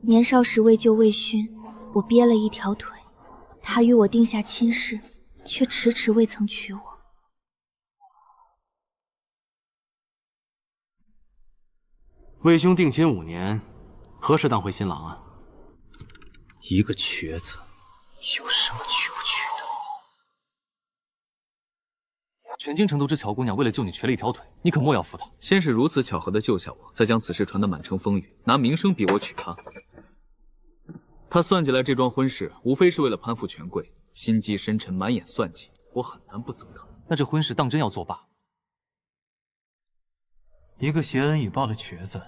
年少时为救魏勋，我憋了一条腿，他与我定下亲事，却迟迟未曾娶我。魏兄定亲5年，何时当回新郎啊？一个瘸子，有什么娶不娶的？全京城都知乔姑娘为了救你瘸了一条腿，你可莫要负她。先是如此巧合的救下我，再将此事传得满城风雨，拿名声逼我娶她。他算计来这桩婚事，无非是为了攀附权贵，心机深沉，满眼算计，我很难不憎他。那这婚事当真要作罢？一个挟恩以报的瘸子，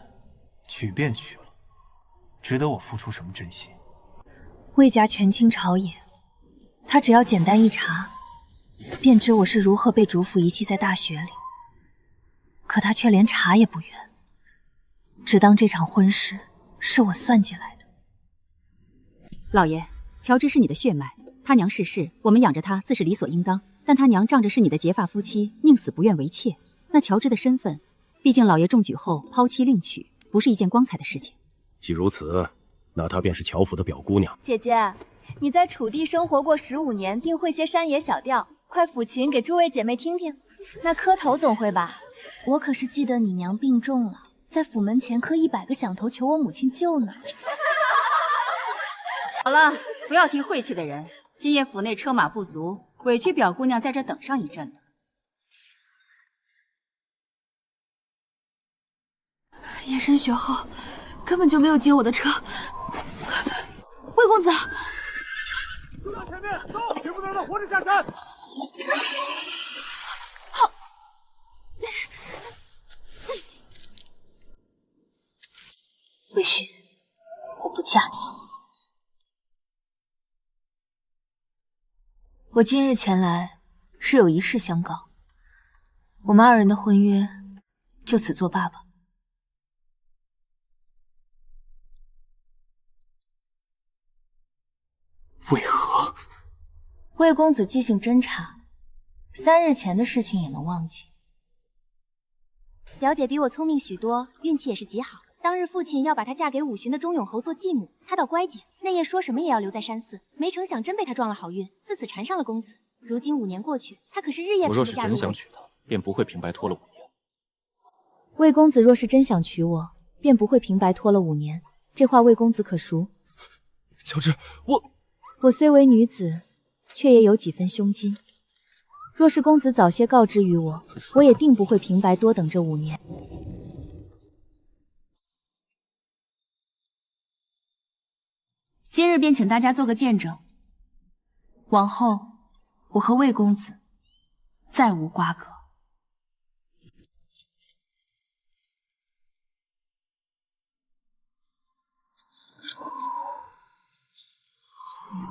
娶便娶了，值得我付出什么真心？魏家权倾朝野，他只要简单一查，便知我是如何被主府遗弃在大雪里。可他却连查也不愿，只当这场婚事是我算计来的。老爷，乔治是你的血脉，他娘逝世，我们养着他自是理所应当。但他娘仗着是你的结发夫妻，宁死不愿为妾。那乔治的身份，毕竟老爷中举后抛妻另娶，不是一件光彩的事情。既如此，那她便是乔府的表姑娘。姐姐，你在楚地生活过15年，定会些山野小调，快抚琴给诸位姐妹听听。那磕头总会吧？我可是记得你娘病重了，在府门前磕100个响头求我母亲救呢。好了，不要提晦气的人。今夜府内车马不足，委屈表姑娘在这等上一阵了。夜深雪后，根本就没有接我的车。魏公子，就在前面，走，绝不能让他活着下山。好。魏勋，我不嫁你。我今日前来是有一事相告，我们2人的婚约就此作罢吧。为何？魏公子记性真差，3日前的事情也能忘记。表姐比我聪明许多，运气也是极好。当日父亲要把她嫁给5旬的钟永侯做继母，她倒乖姐，那夜说什么也要留在山寺，没成想真被她撞了好运，自此缠上了公子。如今5年过去，她可是日夜盼我若是着嫁入我。真想娶她，便不会平白拖了5年。魏公子若是真想娶我，便不会平白拖了5年。这话魏公子可熟？乔治，我虽为女子，却也有几分胸襟。若是公子早些告知于我，我也定不会平白多等这5年。今日便请大家做个见证，往后我和魏公子再无瓜葛。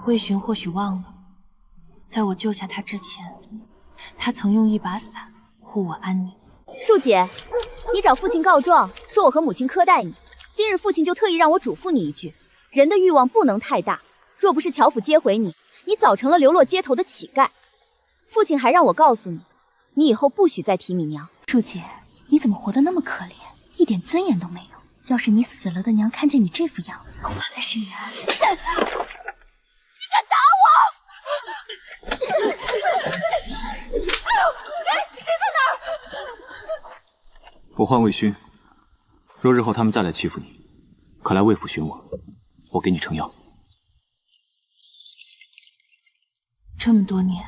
魏巡或许忘了，在我救下他之前，他曾用一把伞护我安宁。恕姐，你找父亲告状，说我和母亲苛待你。今日父亲就特意让我嘱咐你一句，人的欲望不能太大。若不是乔府接回你，你早成了流落街头的乞丐。父亲还让我告诉你，你以后不许再提你娘。恕姐，你怎么活得那么可怜，一点尊严都没有？要是你死了的娘看见你这副样子，恐怕在深渊。你敢打我！谁在那儿？我唤魏勋，若日后他们再来欺负你，可来魏府寻我，我给你成药。这么多年，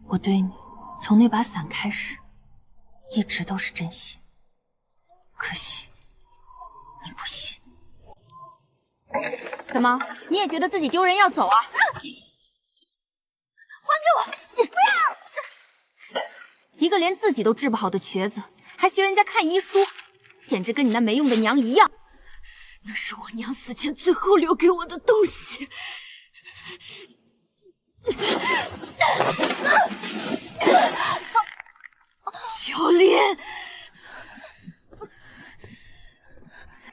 我对你从那把伞开始，一直都是真心。可惜你不信。怎么，你也觉得自己丢人要走啊？还给我！不要！一个连自己都治不好的瘸子，还学人家看医书，简直跟你那没用的娘一样。那是我娘死前最后留给我的东西。乔琳，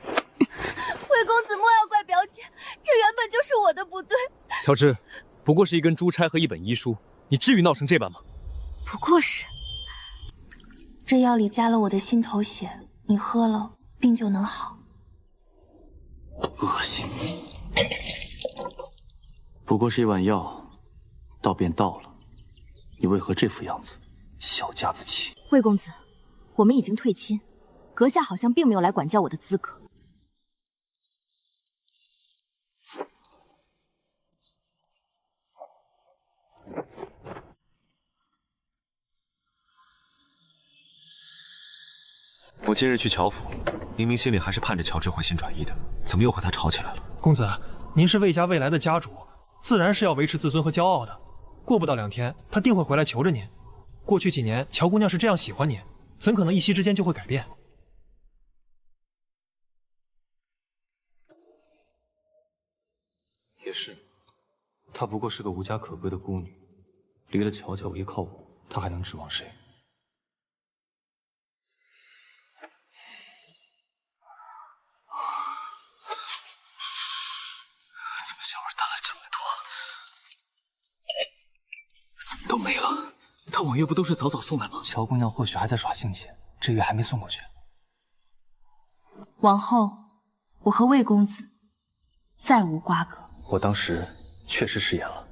魏公子莫要怪表姐，这原本就是我的不对。乔治，不过是一根珠钗和一本医书，你至于闹成这般吗？不过是。这药里加了我的心头血，你喝了病就能好。恶心！不过是一碗药，到便到了，你为何这副样子？小家子气。魏公子，我们已经退亲，阁下好像并没有来管教我的资格。我今日去乔府，明明心里还是盼着乔治回心转意的，怎么又和他吵起来了？公子，您是魏家未来的家主，自然是要维持自尊和骄傲的。过不到2天，他定会回来求着您。过去几年，乔姑娘是这样喜欢您，怎可能一夕之间就会改变？也是，她不过是个无家可归的孤女，离了乔家，我依靠我，她还能指望谁？怎么香味淡了这么多？怎么都没了？他往月不都是早早送来吗？乔姑娘或许还在耍性情，这月还没送过去。往后，我和魏公子再无瓜葛。我当时确实食言了，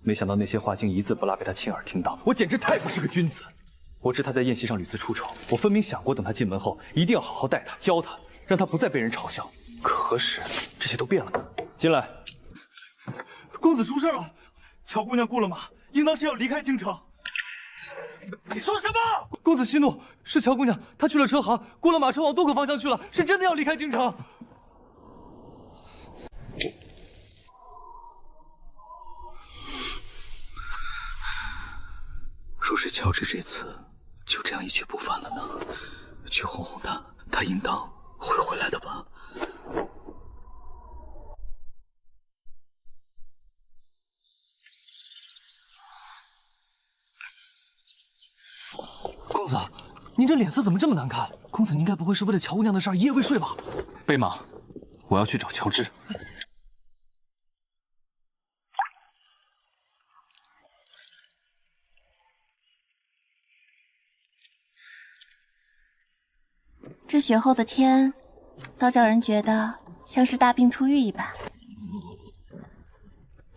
没想到那些话竟一字不落被他亲耳听到，我简直太不是个君子。我知他在宴席上屡次出丑，我分明想过，等他进门后，一定要好好待他，教他，让他不再被人嘲笑。可何时这些都变了呢？进来。公子出事了，乔姑娘过了马，应当是要离开京城。你说什么？公子息怒，是乔姑娘，她去了车行，过了马车往渡口方向去了，是真的要离开京城。若是乔治这次就这样一去不返了呢？去哄哄他，他应当会回来的吧？公子，您这脸色怎么这么难看？公子，您该不会是为了乔姑娘的事儿一夜未睡吧？备马，我要去找乔治。这雪后的天，倒叫人觉得像是大病初愈一般。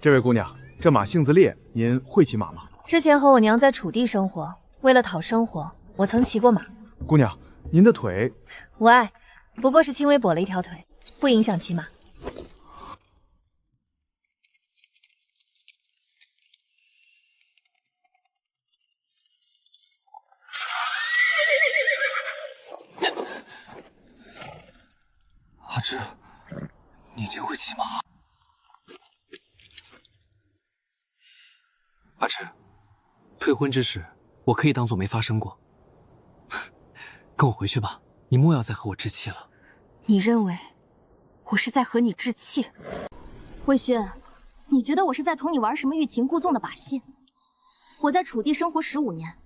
这位姑娘，这马性子烈，您会骑马吗？之前和我娘在楚地生活，为了讨生活，我曾骑过马。姑娘，您的腿……无碍，不过是轻微跛了一条腿，不影响骑马。阿芝，你竟会骑马？阿芝，退婚之事，我可以当做没发生过。跟我回去吧，你莫要再和我置气了。你认为我是在和你置气？魏勋，你觉得我是在同你玩什么欲擒故纵的把戏？我在楚地生活15年，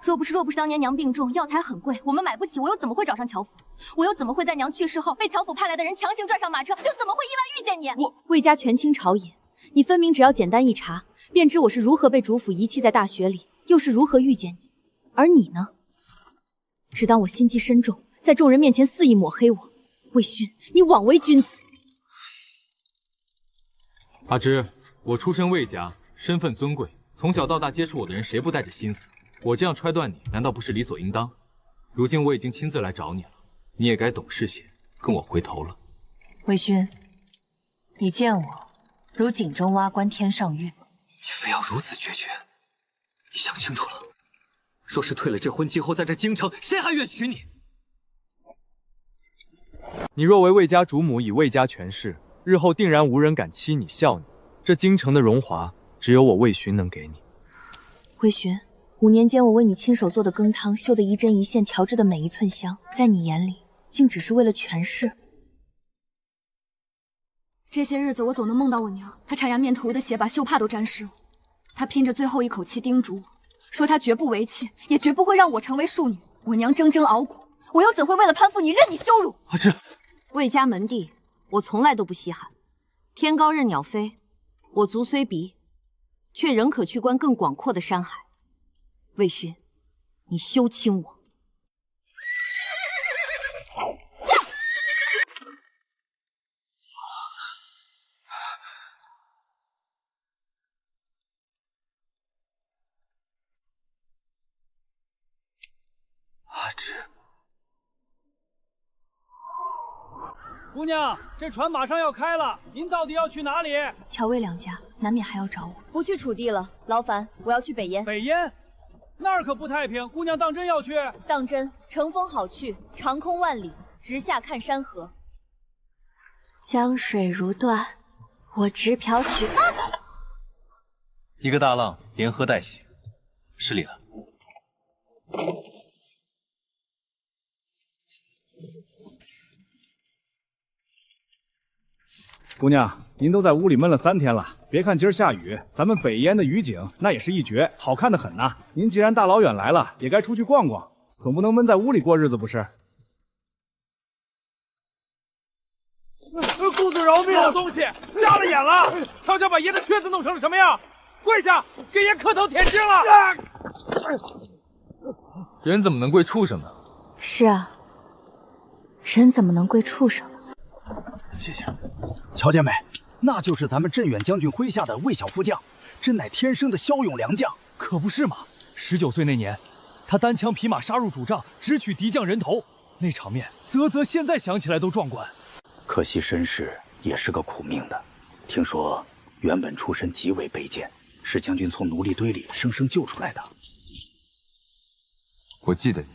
若不是当年娘病重，药材很贵，我们买不起，我又怎么会找上乔府？我又怎么会在娘去世后被乔府派来的人强行拽上马车？又怎么会意外遇见你？魏家权倾朝野，你分明只要简单一查，便知我是如何被主府遗弃在大雪里，又是如何遇见你。而你呢，只当我心机深重，在众人面前肆意抹黑我。魏勋，你枉为君子！阿芝，我出身魏家，身份尊贵，从小到大接触我的人，谁不带着心思？我这样揣断你，难道不是理所应当？如今我已经亲自来找你了，你也该懂事些，跟我回头了。魏勋，你见我如井中蛙，观天上月。你非要如此决绝？你想清楚了？若是退了这婚，今后在这京城，谁还愿娶你？你若为魏家主母，以魏家权势，日后定然无人敢欺你笑你。这京城的荣华，只有我魏勋能给你。魏勋，5年间我为你亲手做的羹汤，绣的一针一线，调制的每一寸香，在你眼里，竟只是为了权势？这些日子我总能梦到我娘，她插牙面涂的血把绣帕都沾湿了。她拼着最后一口气叮嘱我，说她绝不为妾，也绝不会让我成为庶女。我娘铮铮熬苦，我又怎会为了攀附你任你羞辱？阿芝，魏家门第，我从来都不稀罕。天高任鸟飞，我足虽鄙，却仍可去观更广阔的山海。魏勋，你休亲我！姑娘，这船马上要开了，您到底要去哪里？乔魏两家难免还要找我。不去楚地了，劳烦，我要去北燕。北燕，那儿可不太平。姑娘当真要去？当真，乘风好去，长空万里，直下看山河。江水如断，我直瓢许。一个大浪，连喝带洗，失礼了。姑娘，您都在屋里闷了3天了，别看今儿下雨，咱们北燕的雨景那也是一绝，好看的很呐。您既然大老远来了，也该出去逛逛，总不能闷在屋里过日子不是？公子饶命！好东西，瞎了眼了！瞧瞧把爷的靴子弄成了什么样！跪下，给爷磕头舔经了！人怎么能跪畜生呢？是啊，人怎么能跪畜生呢？谢谢，乔姐妹，那就是咱们镇远将军麾下的魏小副将，真乃天生的骁勇良将。可不是嘛！19岁那年，他单枪匹马杀入主帐，直取敌将人头，那场面，啧，现在想起来都壮观。可惜身世也是个苦命的，听说原本出身极为卑贱，是将军从奴隶堆里生生救出来的。我记得你。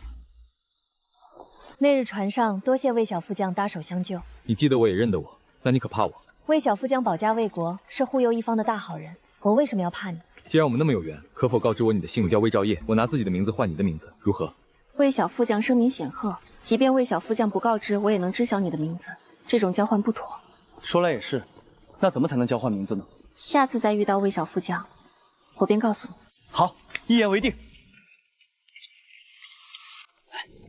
那日船上多谢魏小副将搭手相救。你记得我也认得我，那你可怕我？魏小副将保家卫国，是护佑一方的大好人，我为什么要怕你？既然我们那么有缘，可否告知我你的姓？我叫魏兆业，我拿自己的名字换你的名字，如何？魏小副将声名显赫，即便魏小副将不告知，我也能知晓你的名字。这种交换不妥。说来也是，那怎么才能交换名字呢？下次再遇到魏小副将，我便告诉你。好，一言为定。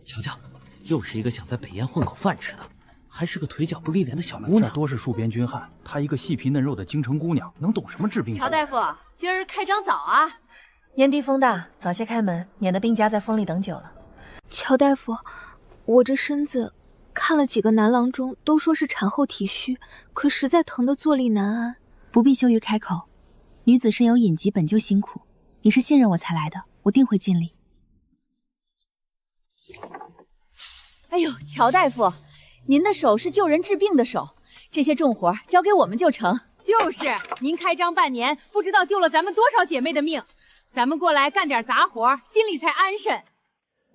瞧瞧，又是一个想在北燕混口饭吃的，还是个腿脚不利廉的小姑娘。这多是戍边军汉，她一个细皮嫩肉的京城姑娘，能懂什么治病？乔大夫，今儿开张早啊！燕地风大，早些开门，免得兵家在风里等久了。乔大夫，我这身子看了几个男郎中，都说是产后体虚，可实在疼得坐立难安。不必羞于开口，女子身有隐疾，本就辛苦。你是信任我才来的，我定会尽力。哎呦，乔大夫，您的手是救人治病的手，这些重活交给我们就成。就是，您开张半年，不知道救了咱们多少姐妹的命，咱们过来干点杂活，心里才安生。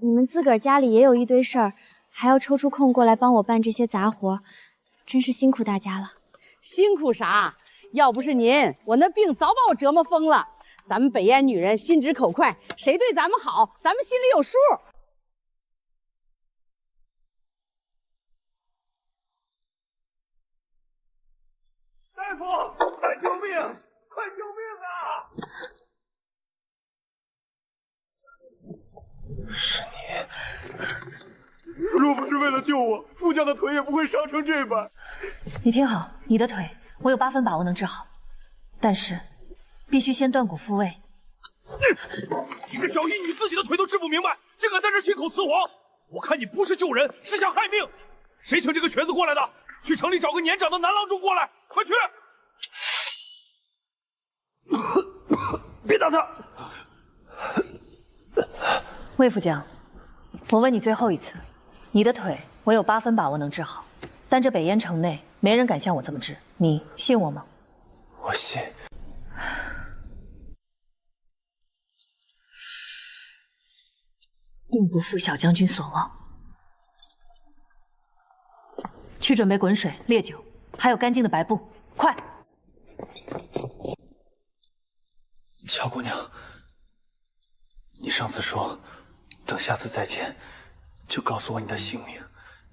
你们自个儿家里也有一堆事儿，还要抽出空过来帮我办这些杂活，真是辛苦大家了。辛苦啥？要不是您，我那病早把我折磨疯了。咱们北燕女人心直口快，谁对咱们好，咱们心里有数。大夫，快救命！快救命啊！是你。若不是为了救我，副将的腿也不会伤成这般。你听好，你的腿我有8分把握能治好，但是必须先断骨复位。你这小医女自己的腿都治不明白，竟敢在这信口雌黄！我看你不是救人，是想害命！谁请这个瘸子过来的？去城里找个年长的男郎中过来，快去！别打他！魏副将，我问你最后一次，你的腿我有8分把握能治好，但这北燕城内没人敢像我这么治，你信我吗？我信。定不负小将军所望。去准备滚水、烈酒，还有干净的白布，快！乔姑娘，你上次说等下次再见就告诉我你的姓名，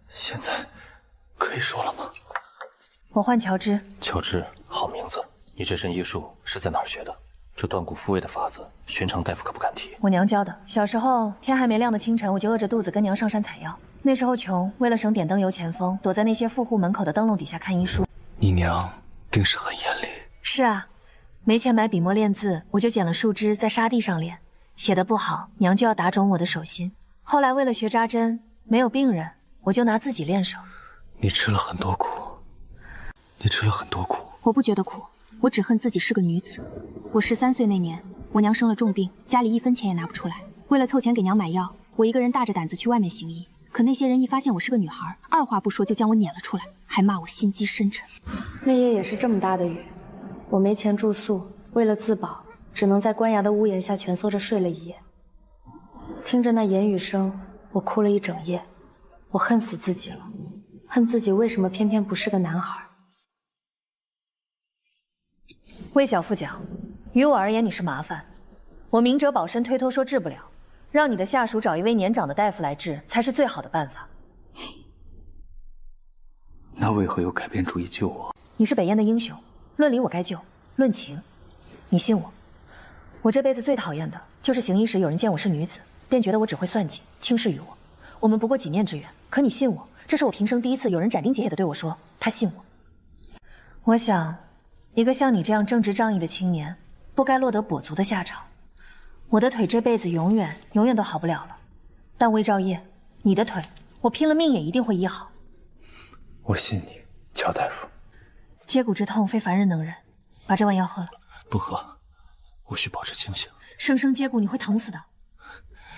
现在可以说了吗？我唤乔芝。乔芝，好名字。你这身医术是在哪儿学的？这断骨复位的法子，寻常大夫可不敢提。我娘教的。小时候天还没亮的清晨，我就饿着肚子跟娘上山采药。那时候穷，为了省点灯油钱封，躲在那些富户门口的灯笼底下看医书。你娘定是很严厉。是啊，没钱买笔墨练字，我就捡了树枝在沙地上练，写得不好，娘就要打肿我的手心。后来为了学扎针，没有病人，我就拿自己练手。你吃了很多苦，你吃了很多苦。我不觉得苦，我只恨自己是个女子。我13岁那年，我娘生了重病，家里1分钱也拿不出来。为了凑钱给娘买药，我一个人大着胆子去外面行医。可那些人一发现我是个女孩，二话不说就将我撵了出来，还骂我心机深沉。那夜也是这么大的雨，我没钱住宿，为了自保，只能在关衙的屋檐下蜷缩着睡了一夜。听着那言语声，我哭了一整夜。我恨死自己了，恨自己为什么偏偏不是个男孩。魏小副将，于我而言你是麻烦，我明哲保身，推脱说治不了，让你的下属找一位年长的大夫来治，才是最好的办法。那为何又改变主意救我？你是北燕的英雄，论理我该救，论情，你信我。我这辈子最讨厌的就是行医时有人见我是女子，便觉得我只会算计，轻视于我。我们不过几面之缘，可你信我，这是我平生第一次有人斩钉截铁地对我说他信我。我想，一个像你这样正直仗义的青年，不该落得跛足的下场。我的腿这辈子永远都好不了了，但魏兆业，你的腿，我拼了命也一定会医好。我信你，乔大夫。接骨之痛非凡人能忍，把这碗药喝了。不喝，我需保持清醒。生生接骨你会疼死的。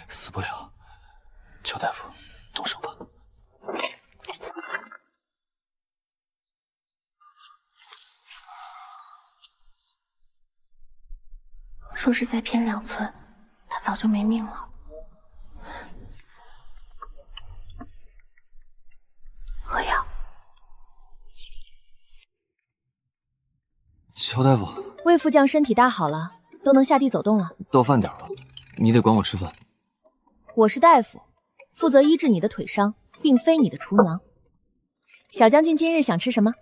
死不了。乔大夫，动手吧。若是再偏2寸，他早就没命了。喝药。乔大夫，魏副将身体大好了，都能下地走动了。到饭点了，你得管我吃饭。我是大夫，负责医治你的腿伤，并非你的厨娘。小将军今日想吃什么？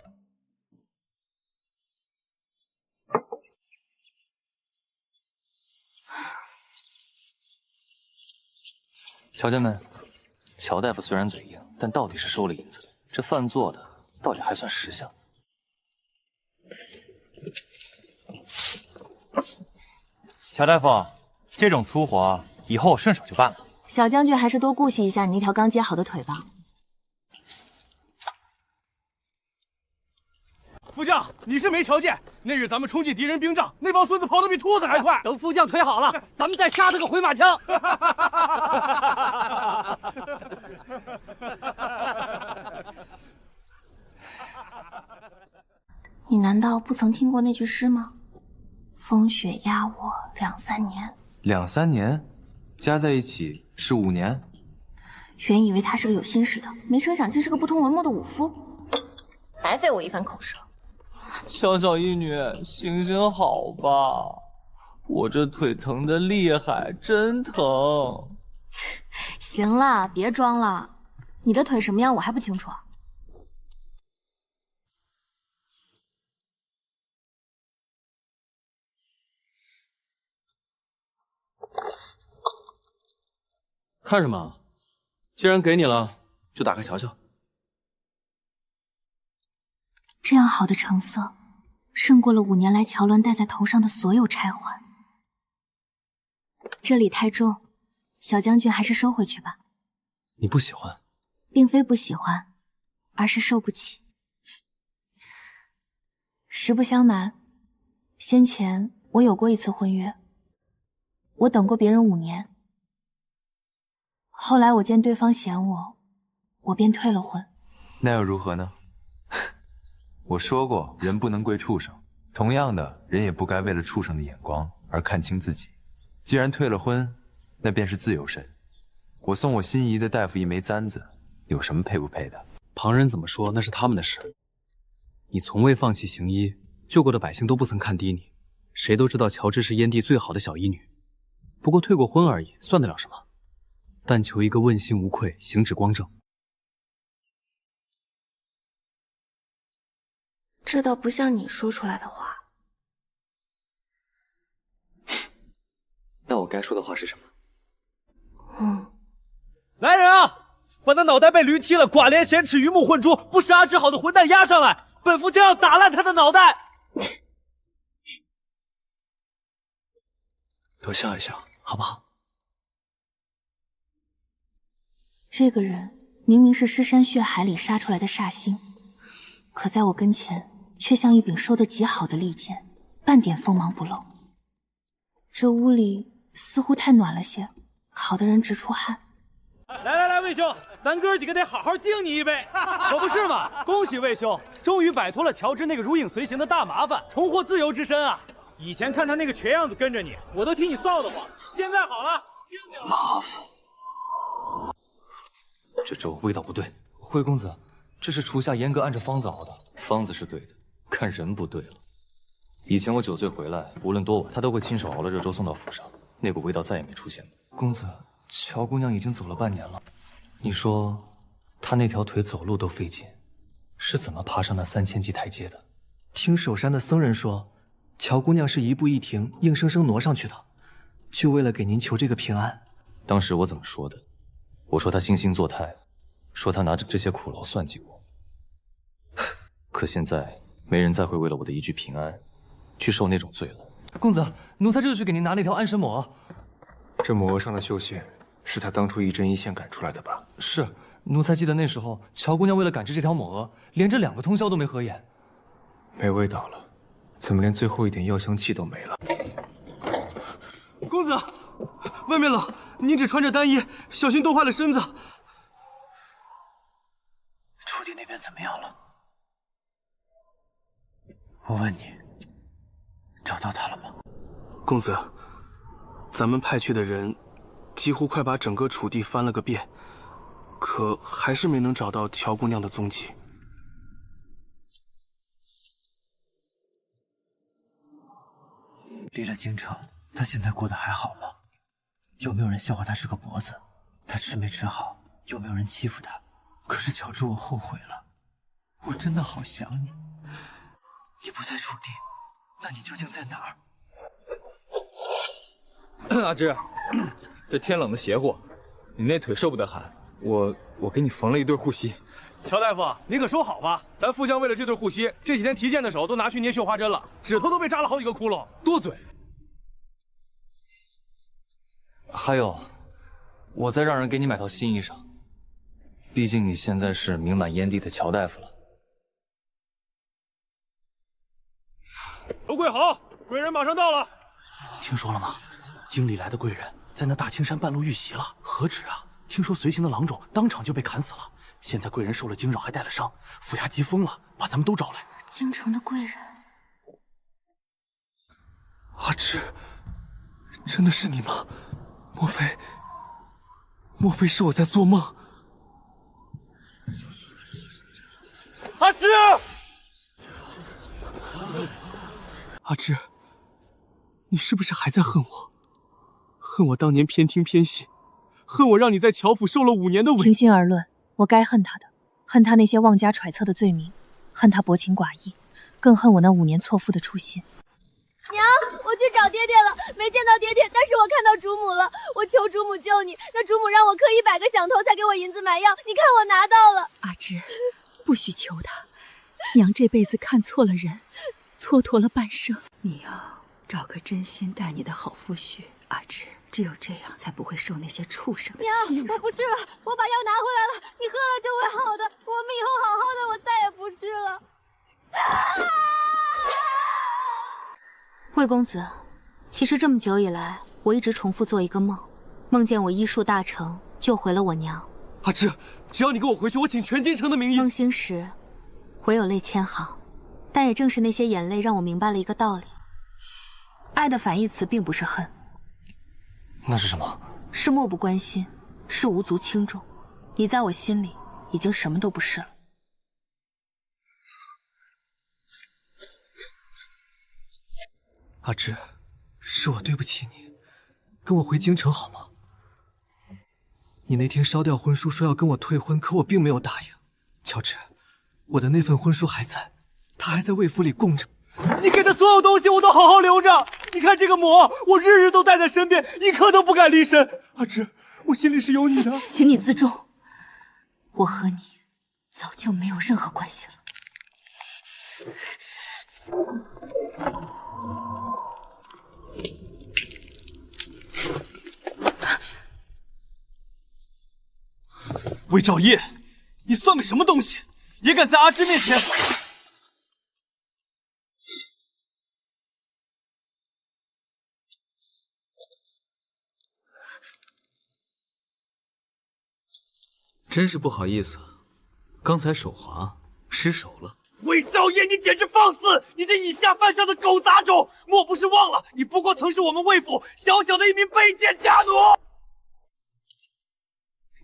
乔家们，乔大夫虽然嘴硬，但到底是收了银子的。这饭做的到底还算识相。乔大夫，这种粗活以后我顺手就办了。小将军还是多顾惜一下你那条刚接好的腿吧。副将，你是没瞧见，那日咱们冲进敌人兵帐，那帮孙子跑得比兔子还快。等副将腿好了，咱们再杀他个回马枪。你难道不曾听过那句诗吗？风雪压我2、3年。2、3年，加在一起是5年。原以为他是个有心事的，没成想竟是个不通文墨的武夫，白费我一番口舌。小小义女，行行好吧，我这腿疼得厉害，真疼。行了，别装了，你的腿什么样我还不清楚啊。看什么？既然给你了，就打开瞧瞧。这样好的成色，胜过了5年来乔鸾戴在头上的所有钗环。这里太重，小将军还是收回去吧。你不喜欢？并非不喜欢，而是受不起。实不相瞒，先前我有过一次婚约，我等过别人5年。后来我见对方嫌我，我便退了婚。那又如何呢？我说过，人不能归畜生。同样的，人也不该为了畜生的眼光而看清自己。既然退了婚，那便是自由身。我送我心仪的大夫一枚簪子，有什么配不配的？旁人怎么说那是他们的事。你从未放弃行医，救过的百姓都不曾看低你。谁都知道乔治是燕地最好的小医女，不过退过婚而已，算得了什么？但求一个问心无愧，行止光正。这倒不像你说出来的话。那我该说的话是什么？来人啊！把那脑袋被驴踢了、寡廉鲜耻、鱼目混珠、不识阿志好的混蛋押上来！本副将要打烂他的脑袋！多笑一笑，好不好？这个人明明是尸山血海里杀出来的煞星，可在我跟前却像一柄收得极好的利剑，半点锋芒不露。这屋里似乎太暖了些，烤得人直出汗。来，魏兄，咱哥几个得好好敬你一杯，可不是嘛？恭喜魏兄，终于摆脱了乔治那个如影随形的大麻烦，重获自由之身啊！以前看他那个瘸样子跟着你，我都替你臊得慌。现在好了，麻烦。这粥味道不对，惠公子，这是厨下严格按着方子熬的，方子是对的，看人不对了。以前我酒醉回来，无论多晚，他都会亲手熬了热粥送到府上，那股味道再也没出现过。公子，乔姑娘已经走了半年了，你说她那条腿走路都费劲，是怎么爬上那3000级台阶的？听守山的僧人说，乔姑娘是一步一停，硬生生挪上去的，就为了给您求这个平安。当时我怎么说的？我说她惺惺作态，说她拿着这些苦劳算计我。可现在没人再会为了我的一句平安，去受那种罪了。公子，奴才这就去给您拿那条安神抹。这抹额上的绣线，是他当初一针一线赶出来的吧？是，奴才记得那时候，乔姑娘为了赶制这条抹额，连着2个通宵都没合眼。没味道了，怎么连最后一点药香气都没了？公子，外面冷，您只穿着单衣，小心冻坏了身子。楚地那边怎么样了？我问你，找到他了吗？公子，咱们派去的人几乎快把整个楚地翻了个遍，可还是没能找到乔姑娘的踪迹。离了京城，他现在过得还好吗？有没有人笑话他是个脖子？他吃没吃好？有没有人欺负他？可是乔治，我后悔了，我真的好想你。你不在楚地，那你究竟在哪儿？阿芝，这天冷的邪乎，你那腿受不得寒，我给你缝了一对护膝。乔大夫，您可收好吧，咱副将为了这对护膝，这几天提剑的手都拿去捏绣花针了，指头都被扎了好几个窟窿。多嘴！还有，我再让人给你买套新衣裳，毕竟你现在是名满燕地的乔大夫了。刘贵好，贵人马上到了。听说了吗？京里来的贵人在那大青山半路遇袭了，何止啊！听说随行的郎中当场就被砍死了。现在贵人受了惊扰，还带了伤，府衙急疯了，把咱们都找来。京城的贵人，阿芝，真的是你吗？莫非是我在做梦？阿芝，阿芝，你是不是还在恨我？恨我当年偏听偏信，恨我让你在乔府受了5年的委屈。平心而论，我该恨他的，恨他那些妄加揣测的罪名，恨他薄情寡义，更恨我那5年错付的初心。娘，我去找爹爹了，没见到爹爹，但是我看到主母了。我求主母救你，那主母让我磕100个响头才给我银子买药，你看我拿到了。阿芝，不许求他，娘这辈子看错了人，蹉跎了半生。你要找个真心待你的好夫婿，阿芝，只有这样才不会受那些畜生的欺辱。我不去了，我把药拿回来了，你喝了就会好的。我们以后好好的，我再也不去了。魏公子，其实这么久以来，我一直重复做一个梦，梦见我医术大成，救回了我娘。阿芝，只要你跟我回去，我请全京城的名医。梦醒时，唯有泪千行，但也正是那些眼泪，让我明白了一个道理：爱的反义词并不是恨，那是什么？是漠不关心，是无足轻重。你在我心里已经什么都不是了。阿芝，是我对不起你，跟我回京城好吗？你那天烧掉婚书说要跟我退婚，可我并没有答应。乔治，我的那份婚书还在，它还在魏府里供着。你给的所有东西我都好好留着。你看这个膜，我日日都带在身边，一刻都不敢离身。阿芝，我心里是有你的，请你自重。我和你早就没有任何关系了。魏兆业，你算个什么东西，也敢在阿芝面前？真是不好意思，刚才手滑失手了。魏兆业，你简直放肆！你这以下犯上的狗杂种，莫不是忘了你不过曾是我们魏府小小的一名卑贱家奴？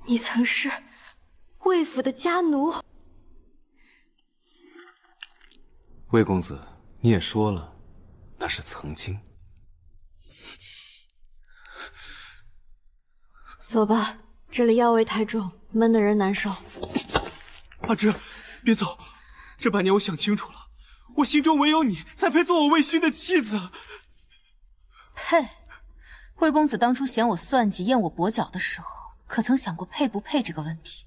你曾是魏府的家奴。魏公子，你也说了，那是曾经。走吧，这里药味太重，闷得人难受。阿芝，别走！这半年我想清楚了，我心中唯有你才配做我魏勋的妻子。配？魏公子当初嫌我算计、验我跛脚的时候，可曾想过配不配这个问题？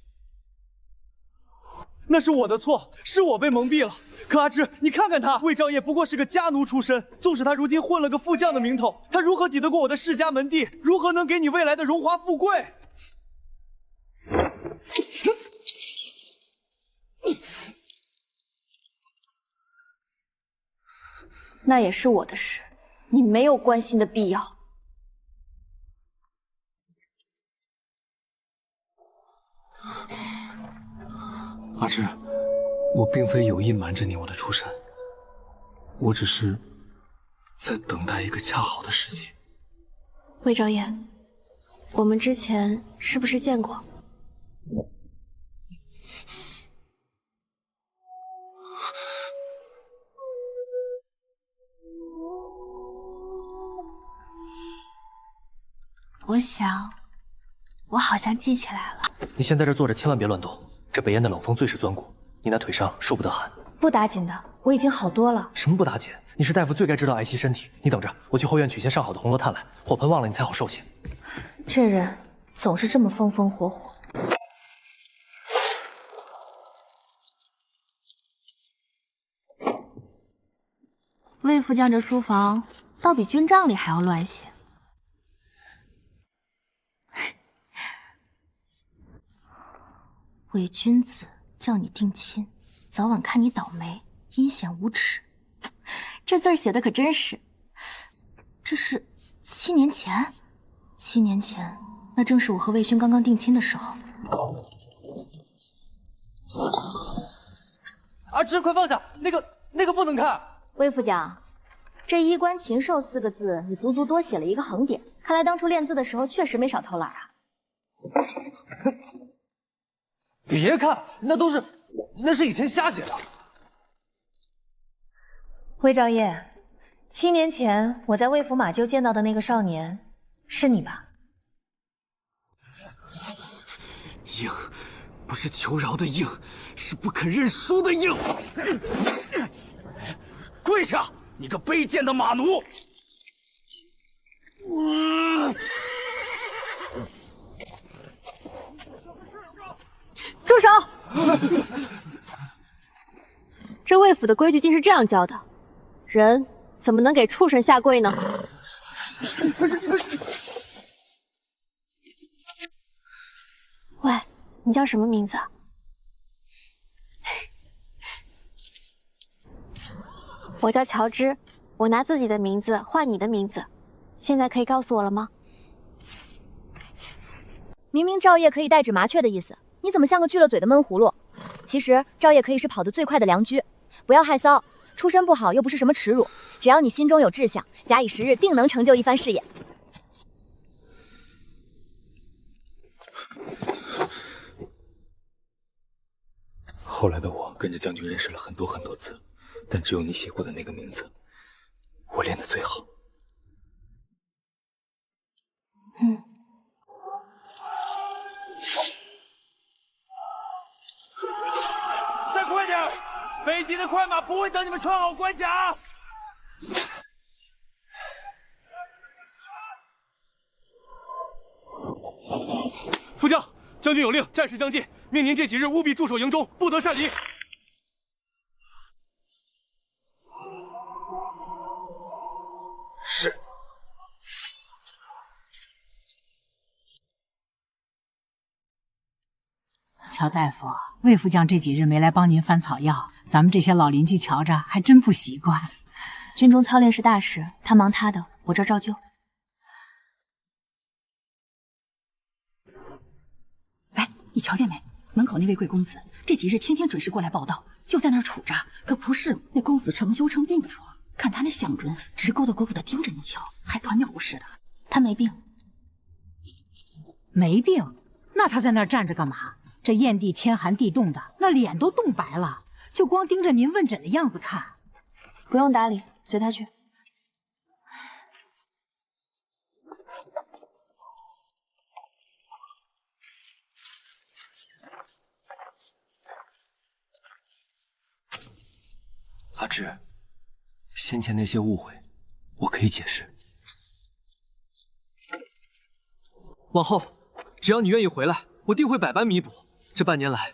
那是我的错，是我被蒙蔽了。可阿芝，你看看他，魏兆业不过是个家奴出身，纵使他如今混了个副将的名头，他如何抵得过我的世家门第？如何能给你未来的荣华富贵？那也是我的事，你没有关心的必要。阿芝，我并非有意瞒着你我的出身，我只是在等待一个恰好的时机。魏兆业，我们之前是不是见过？我想，我好像记起来了。你先在这坐着，千万别乱动。这北燕的冷风最是钻骨，你那腿上受不得寒。不打紧的，我已经好多了。什么不打紧？你是大夫，最该知道爱惜身体。你等着，我去后院取些上好的红罗炭来，火盆旺了，你才好受些。这人总是这么风风火火。魏副将这书房倒比军帐里还要乱些。伪君子叫你定亲，早晚看你倒霉，阴险无耻。这字儿写的可真是。这是7年前，7年前，那正是我和魏勋刚刚定亲的时候。阿芝，快放下，那个不能看。魏副将，这衣冠禽兽4个字，你足足多写了一个横点，看来当初练字的时候确实没少偷懒啊。别看，那是以前瞎写的。魏兆业，7年前我在魏府马厩见到的那个少年，是你吧？硬，不是求饶的硬，是不肯认输的硬。跪下，你个卑贱的马奴！住手！这魏府的规矩竟是这样教的，人怎么能给畜生下跪呢？喂，你叫什么名字？我叫乔芝，我拿自己的名字换你的名字，现在可以告诉我了吗？明明赵烨可以代指麻雀的意思，你怎么像个锯了嘴的闷葫芦？其实赵烨可以是跑得最快的良驹，不要害臊，出身不好又不是什么耻辱，只要你心中有志向，假以时日，定能成就一番事业。后来的我跟着将军认识了很多次，但只有你写过的那个名字，我练得最好。再快点！北敌的快马不会等你们穿好关甲。副将，将军有令，战事将近，命您这几日务必驻守营中，不得擅离。是。乔大夫，魏副将这几日没来帮您翻草药，咱们这些老邻居瞧着还真不习惯。军中操练是大事，他忙他的，我这照旧。哎，你瞧见没？门口那位贵公子这几日天天准时过来报道，就在那儿杵着。可不是那公子成羞成病的说，看他那相容，直勾勾的盯着你瞧，还鸵鸟似的。他没病，没病？那他在那儿站着干嘛？这燕地天寒地冻的，那脸都冻白了，就光盯着您问诊的样子看。不用搭理，随他去。阿芝，先前那些误会，我可以解释。往后，只要你愿意回来，我定会百般弥补。这半年来，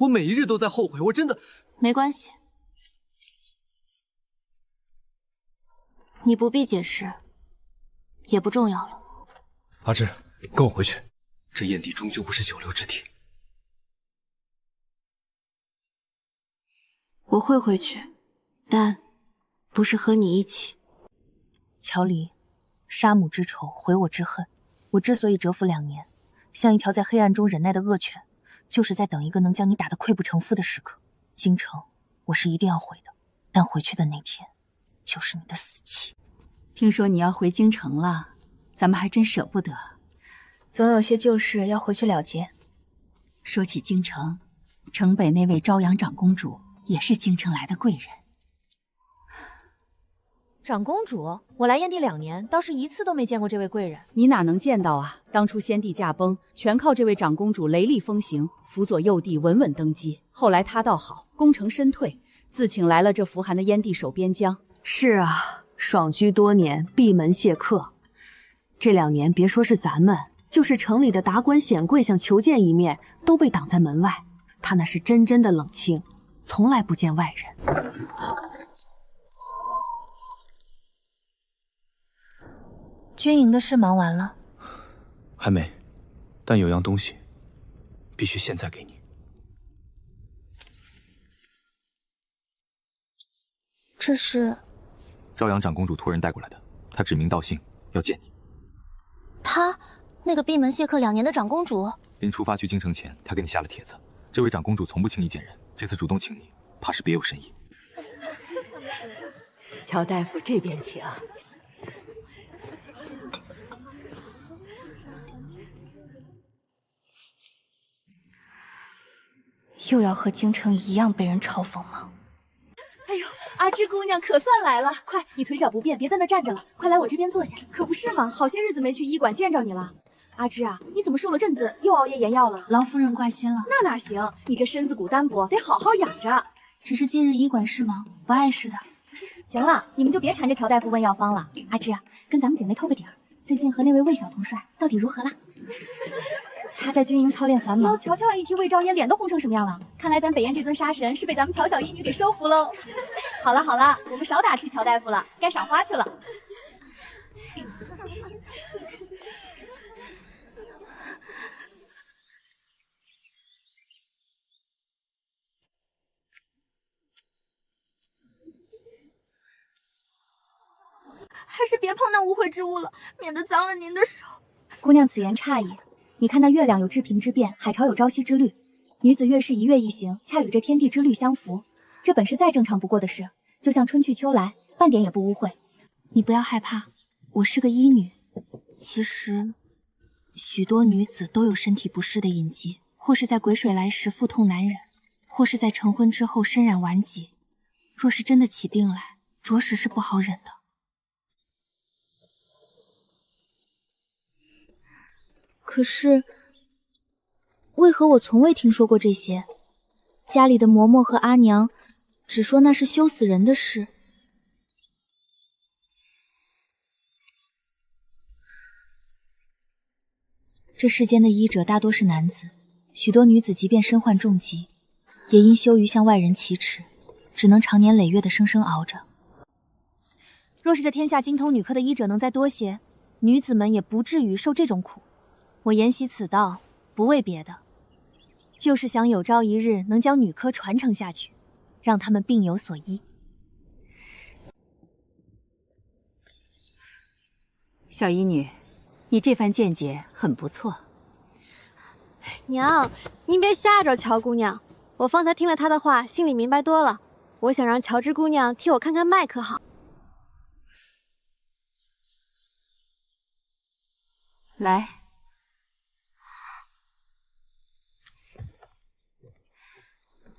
我每一日都在后悔，我真的……没关系，你不必解释，也不重要了。阿芝，跟我回去。这燕地终究不是久留之地。我会回去，但不是和你一起。乔离，杀母之仇，毁我之恨。我之所以蛰伏2年，像一条在黑暗中忍耐的恶犬，就是在等一个能将你打得溃不成负的时刻。京城，我是一定要回的，但回去的那天，就是你的死期。听说你要回京城了，咱们还真舍不得。总有些旧事要回去了结。说起京城，城北那位朝阳长公主也是京城来的贵人。长公主，我来燕地2年，倒是一次都没见过这位贵人。你哪能见到啊？当初先帝驾崩，全靠这位长公主雷厉风行，辅佐幼帝稳稳登基。后来她倒好，功成身退，自请来了这扶寒的燕地守边疆。是啊，爽居多年，闭门谢客。这2年，别说是咱们，就是城里的达官显贵想求见一面，都被挡在门外。他那是真正的冷清，从来不见外人。军营的事忙完了？还没，但有样东西必须现在给你。这是朝阳长公主托人带过来的，她指名道姓要见你。她，那个闭门谢客2年的长公主。临出发去京城前，她给你下了帖子。这位长公主从不轻易见人，这次主动请你，怕是别有深意。乔大夫这边请。又要和京城一样被人嘲讽吗？哎呦，阿芝姑娘可算来了！快，你腿脚不便，别在那站着了，快来我这边坐下。可不是嘛，好些日子没去医馆见着你了。阿芝啊，你怎么受了阵子又熬夜研药了？劳夫人挂心了。那哪行，你这身子骨单薄，得好好养着。只是近日医馆事忙，不碍事的。行了，你们就别缠着乔大夫问药方了。阿芝啊，跟咱们姐妹透个底儿，最近和那位魏小统帅到底如何了？他在军营操练繁忙。乔乔一提魏昭烟，脸都红成什么样了？看来咱北燕这尊杀神是被咱们乔小医女给收服喽。好了好了，我们少打趣乔大夫了，该赏花去了。还是别碰那污秽之物了，免得脏了您的手。姑娘此言差矣。你看那月亮有至平之变，海潮有朝夕之律，女子月是一月一行，恰与这天地之律相符，这本是再正常不过的事，就像春去秋来，半点也不污秽。你不要害怕，我是个医女。其实，许多女子都有身体不适的隐疾，或是在癸水来时腹痛难忍，或是在成婚之后身染顽疾。若是真的起病来，着实是不好忍的。可是，为何我从未听说过这些？家里的嬷嬷和阿娘只说那是羞死人的事。这世间的医者大多是男子，许多女子即便身患重疾，也因羞于向外人启齿，只能长年累月的生生熬着。若是这天下精通女科的医者能再多些，女子们也不至于受这种苦。我沿袭此道，不为别的，就是想有朝一日能将女科传承下去，让她们病有所医。小医女，你这番见解很不错。娘，您别吓着乔姑娘，我方才听了她的话，心里明白多了。我想让乔治姑娘替我看看脉，可好？来，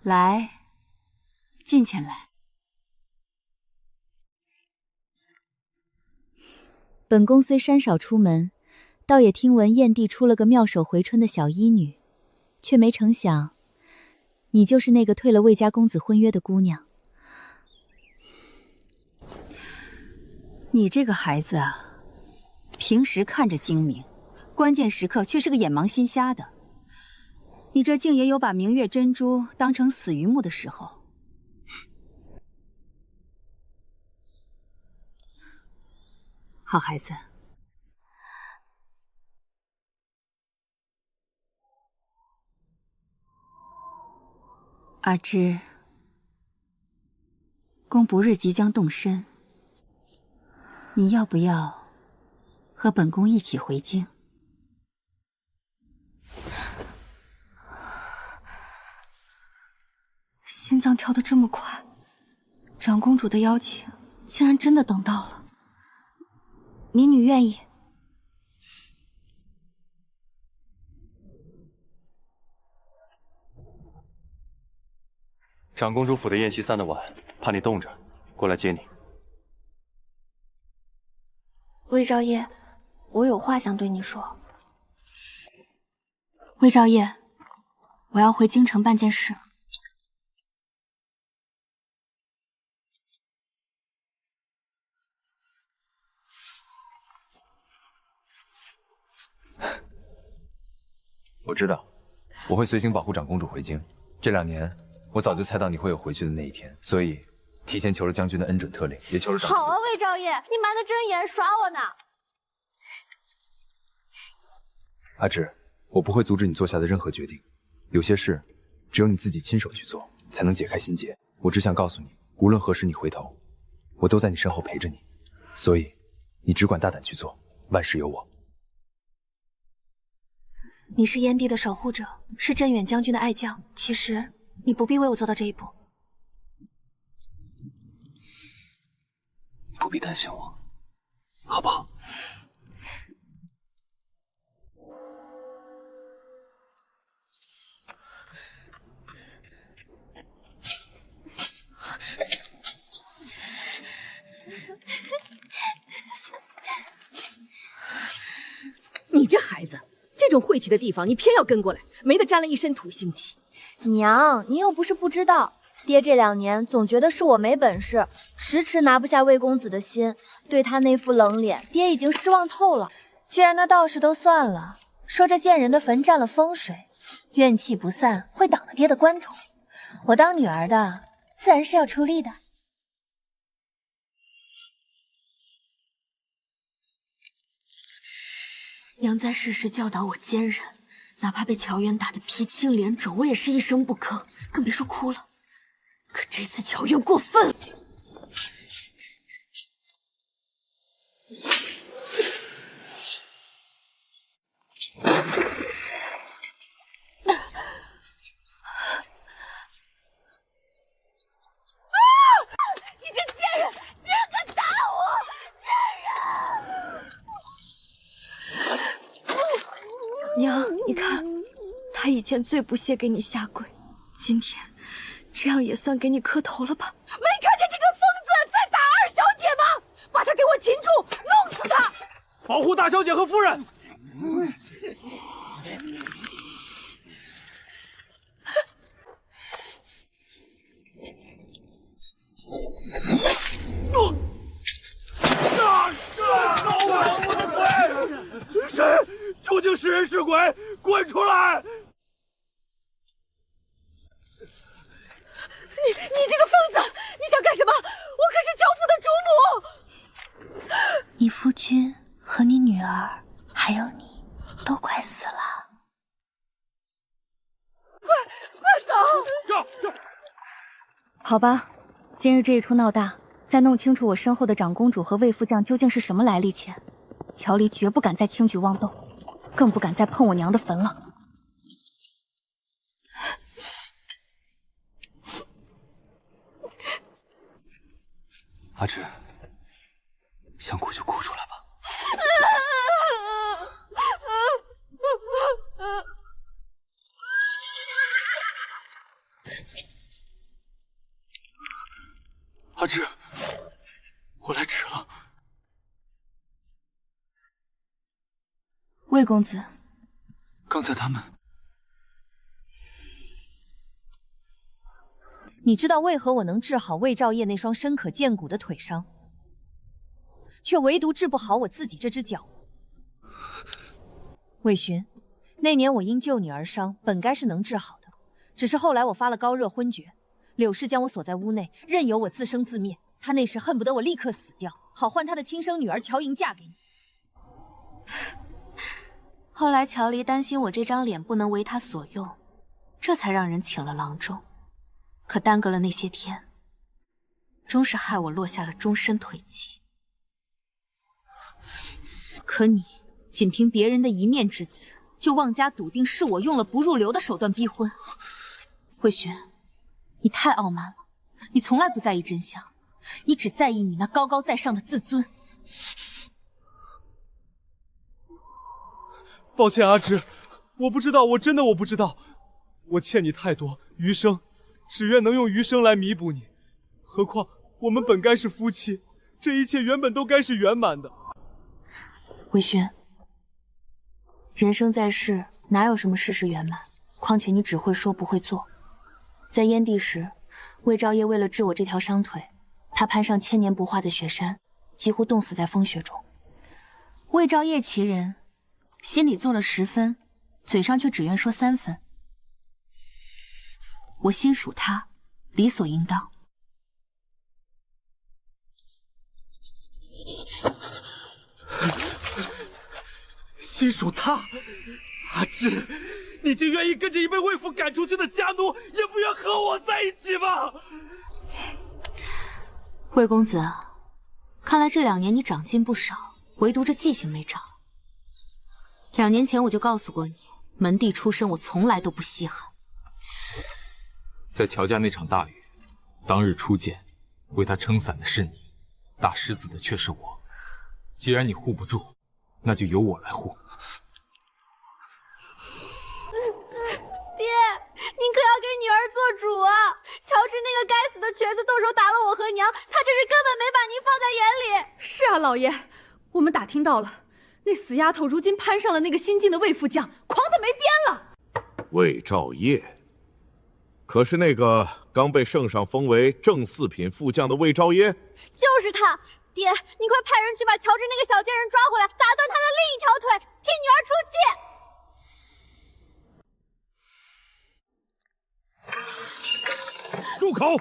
来，进前来。本宫虽山少出门，倒也听闻燕地出了个妙手回春的小医女，却没成想，你就是那个退了魏家公子婚约的姑娘。你这个孩子啊，平时看着精明，关键时刻却是个眼盲心瞎的。你这竟也有把明月珍珠当成死鱼目的时候。好孩子。阿芝，公不日即将动身，你要不要和本宫一起回京？心脏跳得这么快，长公主的邀请竟然真的等到了。民女愿意。长公主府的宴席散得晚，怕你冻着，过来接你。魏兆业，我有话想对你说。魏兆业，我要回京城办件事。我知道，我会随行保护长公主回京。这2年，我早就猜到你会有回去的那一天，所以提前求了将军的恩准特令，也求了长。好啊，魏兆业，你瞒得真严，耍我呢！阿芷，我不会阻止你做下的任何决定，有些事只有你自己亲手去做，才能解开心结。我只想告诉你，无论何时你回头，我都在你身后陪着你，所以你只管大胆去做，万事有我。你是燕地的守护者，是镇远将军的爱将，其实你不必为我做到这一步。不必担心我，好不好？你这孩子，这种晦气的地方你偏要跟过来，没得沾了一身土腥气。娘，您又不是不知道，爹这2年总觉得是我没本事，迟迟拿不下魏公子的心，对他那副冷脸，爹已经失望透了。既然那道士都算了，说这贱人的坟占了风水，怨气不散，会挡了爹的官途。我当女儿的，自然是要出力的。娘在世时教导我坚韧，哪怕被乔渊打得鼻青脸肿，我也是一声不吭，更别说哭了。可这次乔渊过分了。你这贱人，竟然敢打我！贱人！娘，你看，他以前最不屑给你下跪，今天这样也算给你磕头了吧？没看见这个疯子在打二小姐吗？把他给我擒住，弄死他！保护大小姐和夫人。我的腿！谁？究竟是人是鬼？滚出来！你这个疯子，你想干什么？我可是乔府的主母。你夫君和你女儿，还有你，都快死了。快走！好吧，今日这一出闹大，在弄清楚我身后的长公主和魏副将究竟是什么来历前，乔离绝不敢再轻举妄动，更不敢再碰我娘的坟了。阿芝，想哭就哭出来吧。阿芝，我来迟了。魏公子，刚才他们，你知道为何我能治好魏兆业那双深可见骨的腿伤，却唯独治不好我自己这只脚？魏巡，那年我因救你而伤，本该是能治好的，只是后来我发了高热昏厥，柳氏将我锁在屋内，任由我自生自灭。他那时恨不得我立刻死掉，好换他的亲生女儿乔莹嫁给你。后来乔离担心我这张脸不能为他所用，这才让人请了郎中。可耽搁了那些天，终是害我落下了终身腿疾。可你仅凭别人的一面之词，就妄加笃定是我用了不入流的手段逼婚。魏巡，你太傲慢了，你从来不在意真相，你只在意你那高高在上的自尊。抱歉，阿芝，我不知道，我真的不知道，我欠你太多，余生只愿能用余生来弥补你。何况我们本该是夫妻，这一切原本都该是圆满的。魏巡，人生在世，哪有什么事事圆满？况且你只会说不会做。在燕地时，魏兆业为了治我这条伤腿，他攀上千年不化的雪山，几乎冻死在风雪中。魏兆业其人，心里做了10分，嘴上却只愿说3分。我心属他，理所应当。心属他，阿芝，你竟愿意跟着一被魏府赶出去的家奴，也不愿和我在一起吗？魏公子，看来这2年你长进不少，唯独这记性没长。2年前我就告诉过你，门第出身我从来都不稀罕。在乔家那场大雨，当日初见，为他撑伞的是你，打石子的却是我。既然你护不住，那就由我来护。爹，您可要给女儿做主啊！乔治那个该死的瘸子动手打了我和娘，他这是根本没把您放在眼里。是啊，老爷，我们打听到了，那死丫头如今攀上了那个新晋的魏副将，狂得没边了。魏兆业，可是那个刚被圣上封为正4品副将的魏兆业？就是他！爹，你快派人去把乔治那个小贱人抓回来，打断他的另一条腿，替女儿出气。住口！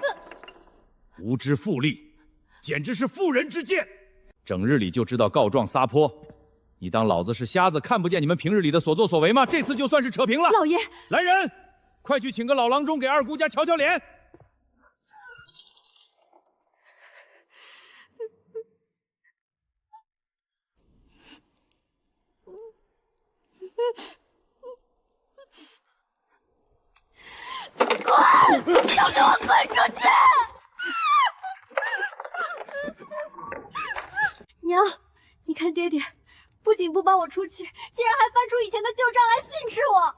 无知妇吏，简直是妇人之见！整日里就知道告状撒泼，你当老子是瞎子，看不见你们平日里的所作所为吗？这次就算是扯平了。老爷，来人，快去请个老郎中给二姑家瞧瞧脸。滚！都给我滚出去！娘，你看爹爹，不仅不帮我出气，竟然还翻出以前的旧账来训斥我。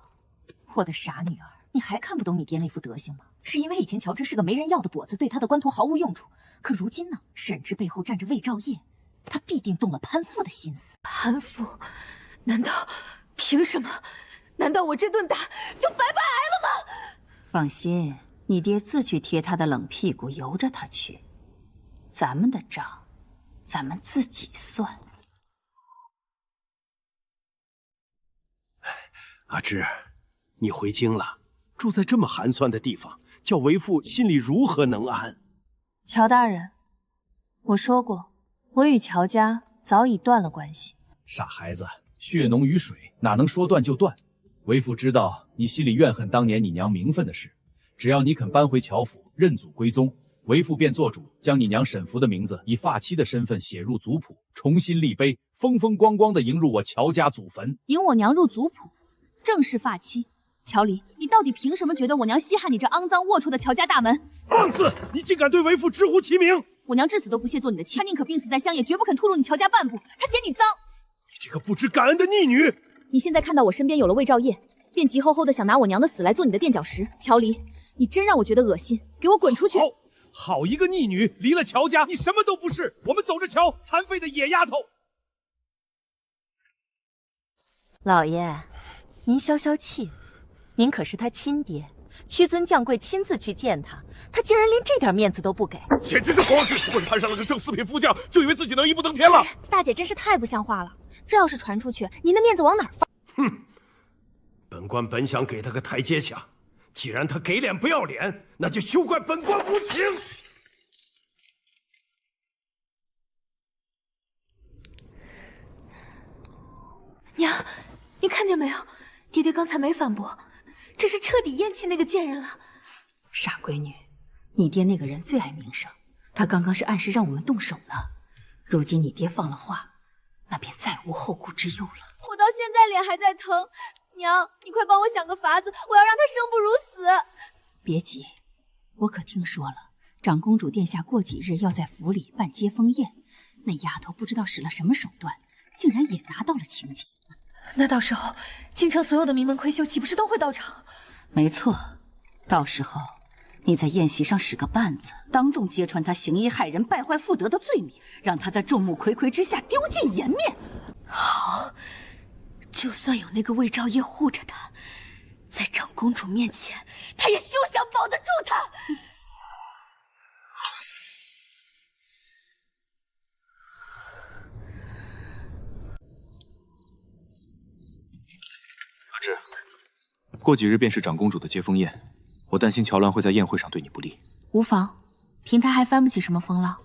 我的傻女儿，你还看不懂你爹那副德行吗？是因为以前乔治是个没人要的跛子，对他的官途毫无用处。可如今呢，沈之背后站着魏兆业，他必定动了攀附的心思。攀附？难道凭什么？难道我这顿打就白白挨了吗？放心，你爹自去贴他的冷屁股，由着他去。咱们的账，咱们自己算。阿芝，你回京了，住在这么寒酸的地方，叫为父心里如何能安？乔大人，我说过，我与乔家早已断了关系。傻孩子，血浓于水，哪能说断就断？为父知道你心里怨恨当年你娘名分的事，只要你肯搬回乔府认祖归宗，为父便做主将你娘沈福的名字以发妻的身份写入族谱，重新立碑，风风光光地迎入我乔家祖坟。迎我娘入族谱，正是发妻。乔离，你到底凭什么觉得我娘稀罕你这肮脏龌龊的乔家大门？放肆！你竟敢对为父直呼其名！我娘至死都不屑做你的妻，她宁可病死在乡野，绝不肯吐露你乔家半步。她嫌你脏。你这个不知感恩的逆女！你现在看到我身边有了魏兆业，便急吼吼的想拿我娘的死来做你的垫脚石。乔离，你真让我觉得恶心，给我滚出去！好一个逆女，离了乔家，你什么都不是。我们走着瞧，残废的野丫头。老爷，您消消气，您可是他亲爹，屈尊降贵亲自去见他，他竟然连这点面子都不给，简直是皇室混摊上了个正四品副将，就以为自己能一步登天了。大姐真是太不像话了，这要是传出去，您的面子往哪儿放？哼，本官本想给他个台阶下，既然他给脸不要脸，那就休怪本官无情。娘，你看见没有？爹爹刚才没反驳，这是彻底厌弃那个贱人了。傻闺女，你爹那个人最爱名声，他刚刚是暗示让我们动手呢。如今你爹放了话，那便再无后顾之忧了。我到现在脸还在疼，娘，你快帮我想个法子，我要让他生不如死。别急，我可听说了，长公主殿下过几日要在府里办接风宴，那丫头不知道使了什么手段，竟然也拿到了情节。那到时候，京城所有的名门闺秀岂不是都会到场？没错，到时候你在宴席上使个绊子，当众揭穿他行医害人、败坏妇德的罪名，让他在众目睽睽之下丢尽颜面。好，就算有那个魏兆业护着他，在长公主面前，他也休想保得住他。阿志，过几日便是长公主的接风宴，我担心乔鸾会在宴会上对你不利。无妨，凭他还翻不起什么风浪。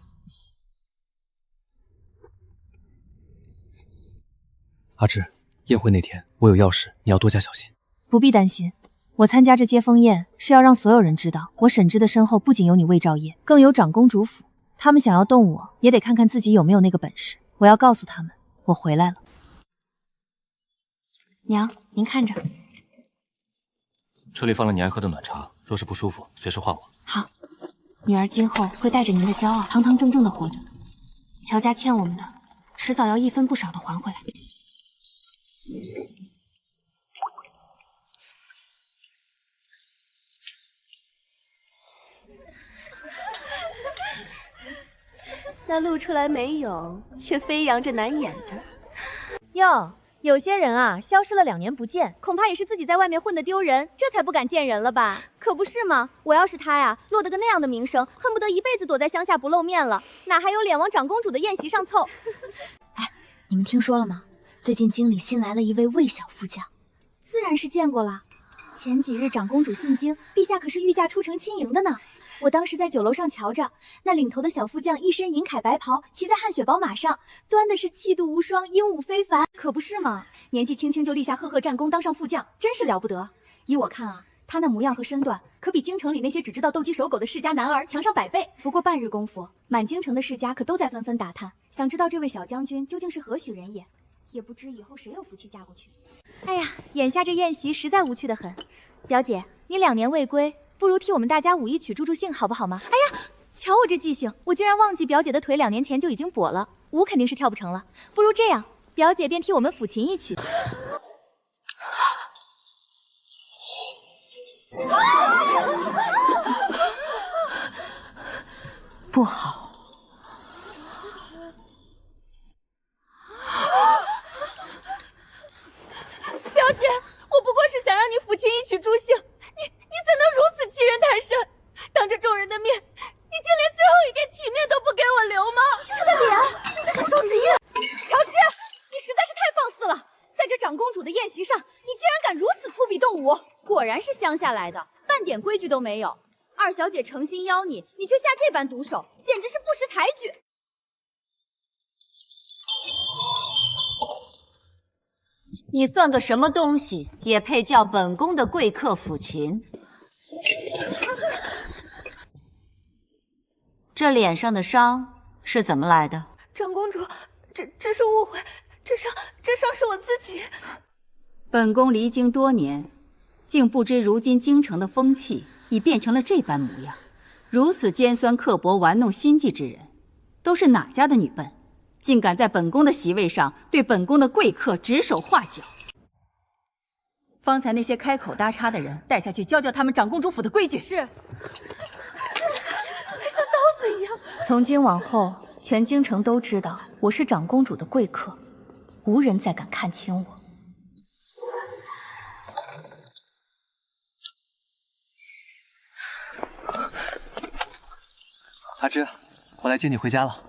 阿志，宴会那天我有要事，你要多加小心。不必担心，我参加这接风宴是要让所有人知道，我沈之的身后不仅有你魏兆业，更有长公主府。他们想要动我，也得看看自己有没有那个本事。我要告诉他们，我回来了。娘，您看着。车里放了你爱喝的暖茶，若是不舒服，随时唤我。好，女儿今后会带着您的骄傲，堂堂正正的活着。乔家欠我们的，迟早要一分不少的还回来。那露出来没有，却飞扬着难掩的。哟，有些人啊，消失了2年不见，恐怕也是自己在外面混得丢人，这才不敢见人了吧？可不是吗？我要是他呀，落得个那样的名声，恨不得一辈子躲在乡下不露面了，哪还有脸往长公主的宴席上凑？哎，你们听说了吗？最近京里新来了一位魏小副将。自然是见过了。前几日长公主进京，陛下可是御驾出城亲迎的呢。我当时在酒楼上瞧着，那领头的小副将一身银铠白袍，骑在汗血宝马上，端的是气度无双，英武非凡，可不是吗？年纪轻轻就立下赫赫战功，当上副将，真是了不得。依我看啊，他那模样和身段，可比京城里那些只知道斗鸡守狗的世家男儿强上100倍。不过半日功夫，满京城的世家可都在纷纷打探，想知道这位小将军究竟是何许人也，也不知以后谁有福气嫁过去。哎呀，眼下这宴席实在无趣的很。表姐，你2年未归，不如替我们大家舞一曲助助兴，好不好吗？哎呀，瞧我这记性，我竟然忘记表姐的腿2年前就已经跛了，舞肯定是跳不成了。不如这样，表姐便替我们抚琴一曲。不好。表姐，我不过是想让你抚琴一曲助兴，你怎能如此欺人太甚？当着众人的面，你竟连最后一点体面都不给我留吗？他的脸，这是手指印。乔治，你实在是太放肆了！在这长公主的宴席上，你竟然敢如此粗鄙动武！果然是乡下来的，半点规矩都没有。二小姐诚心邀你，你却下这般毒手，简直是不识抬举。你算个什么东西，也配叫本宫的贵客抚琴？这脸上的伤是怎么来的？长公主，这是误会，这伤是我自己。本宫离京多年，竟不知如今京城的风气已变成了这般模样。如此尖酸刻薄、玩弄心计之人，都是哪家的女笨，竟敢在本宫的席位上对本宫的贵客指手画脚？方才那些开口搭叉的人，带下去教教他们长公主府的规矩。是。像刀子一样。从今往后，全京城都知道我是长公主的贵客，无人再敢看轻我。阿芝，我来接你回家了。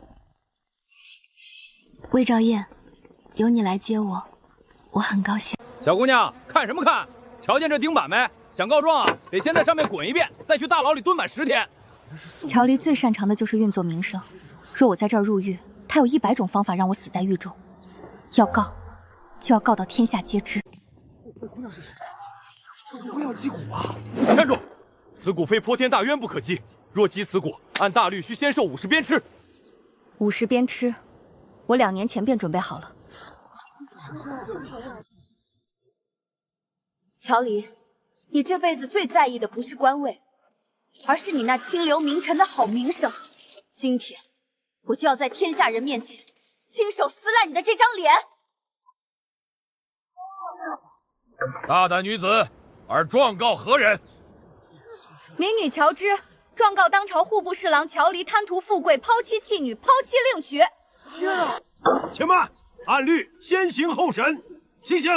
魏兆燕，由你来接我，我很高兴。小姑娘，看什么看？瞧见这钉板没？想告状啊，得先在上面滚一遍，再去大牢里蹲满10天。乔离最擅长的就是运作名声，若我在这儿入狱，他有100种方法让我死在狱中。要告，就要告到天下皆知。这姑娘是谁？这不会要击鼓吧？站住！此鼓非泼天大渊不可击。若击此鼓，按大律需先受50鞭笞。50鞭笞，我2年前便准备好了。乔离，你这辈子最在意的不是官位，而是你那清流名臣的好名声。今天，我就要在天下人面前亲手撕烂你的这张脸！大胆女子，而状告何人？民女乔芝。状告当朝户部侍郎乔离贪图富贵，抛妻弃女，抛妻另娶。天啊！且慢，按律先刑后审，行刑。